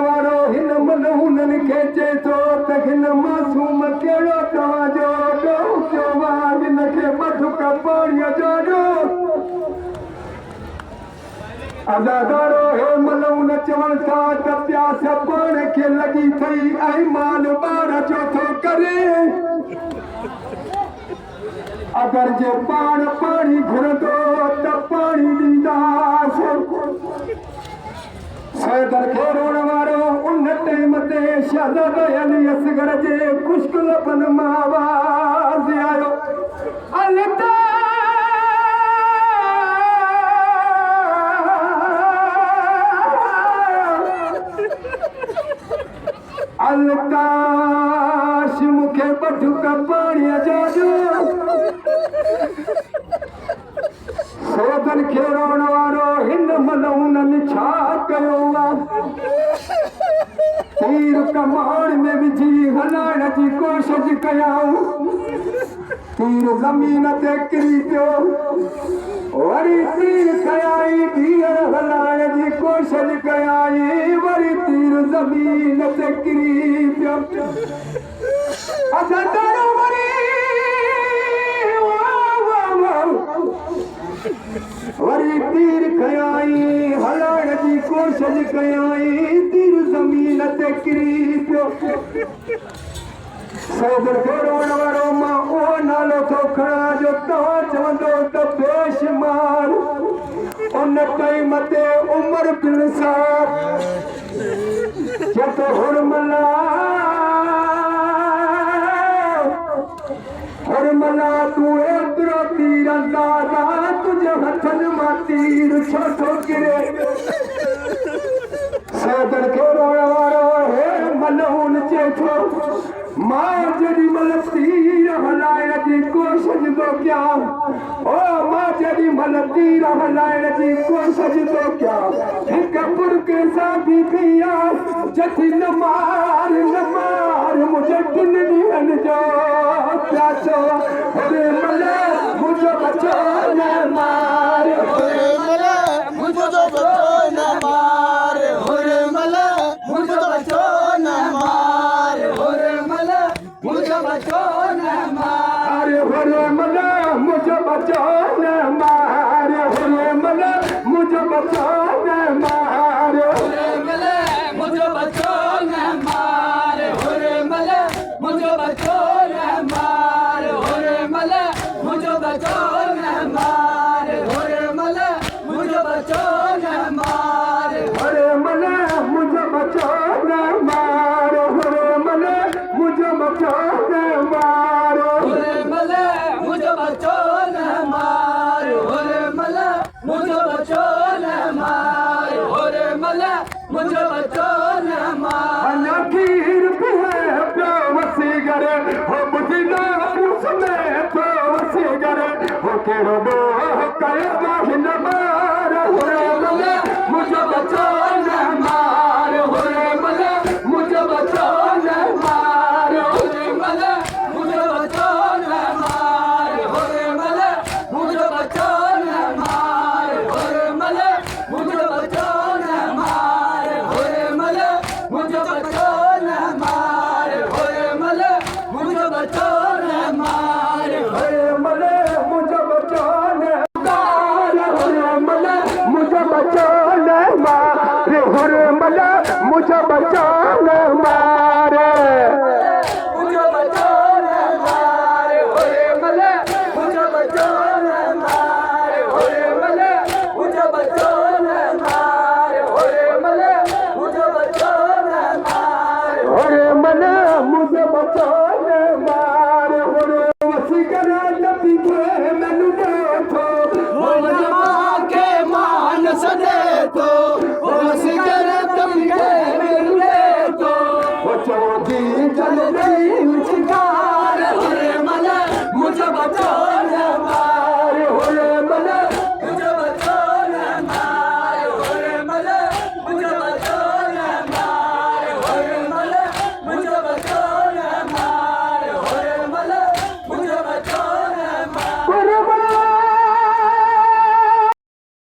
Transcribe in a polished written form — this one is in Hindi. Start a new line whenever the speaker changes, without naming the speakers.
वारो हिन मन हुननि खे चए थो त हिन मासूम कहिड़ो तव्हांजो ॾोह वार हिन खे मधुक पाणीअ जो ॾियो अदादारो हे मलूं न चवनि था त प्यास पाण खे लॻी थई ऐं माल ॿार जो थो करे अगरि जे पाण पाणी घुरंदो त पाणी ॾींदासीं सैदर खे रोअण वारो उन टाइम ते शहज़ाद अली असगर जे खुश्क लबनि मां आवाज़ आयो अलता अलताश मूंखे बटुक पाणीअ जो सैदर खे रोअण वारो हिन महिल हुननि छा कयो तीर कमान में विझी हलाइण जी कोशिश कयाऊं तीर ज़मीन ते किरी पियो वरी तीर खयाई धीअर हलाइण जी कोशिश कयाई वरी तीर ज़मीन ते किरी पियो असां वरी वरी तीर खयाई हलाइण जी कोशिश कयाई तीर ज़मीन ते किरी पियो सैदर खे रोअण वारो मां उहो नालो थो खणा जो तव्हां चवंदो त बेशुमार उन टाइम ते उमर बिन साहब चए थो हुरमला तूं एतिरो तीर अंदाज़ा तुंहिंजे हथनि मां तीर छो थो किरे सैदर खे रोअण वारो हे मलून चए थो मां जेॾी महिल तीर हलाइण जी कोशिश थो कयां मां जेॾी महिल तीर हलाइण जी कोशिश थो कयां हिकु बुरके सां बीबी आहे जथी न मार मुंहिंजे टिनि ॾींहंनि जो प्यासो होॾे महिल मुंहिंजो बचो न मार मुंहिंजो बचो न मार होॾे महिल मुंहिंजो बचो न मार मुझे बचो न मार होरे मन मुझे बचो न मार होरे मन मुझे बचो न मार होरे मन मुझे बचो न मार होरे मन मुझे बचो न मार होरे मन मुझे बचो न मार होरे मन मुझे बचो न मार होरे मन मुझे बचो न मार होरे मन मुझे बचो न मार होरे मल मुझे बचो न मार होरे मल मुझे बचो न मार होरे मल मुझे बचो न मार अना खीर पिए पियो वसी करे हो बुझी न रूस में पियो वसी करे हो कहिड़ो ॾोह कयो हिन मार होरे मल मुझे बचो न मार होरे मल मुझे बचो न मार होरे मल मुझे बचो न मार होरे मल मुझे बचो न मार होरे मल मुझे बचो न मार होरे मल मुझे बचो न मार होरे मल मुझे बचो न मार होरे मल मुझे बचो न मार होरे मल मुझे बचो न मार होरे मल मुझे बचो न मार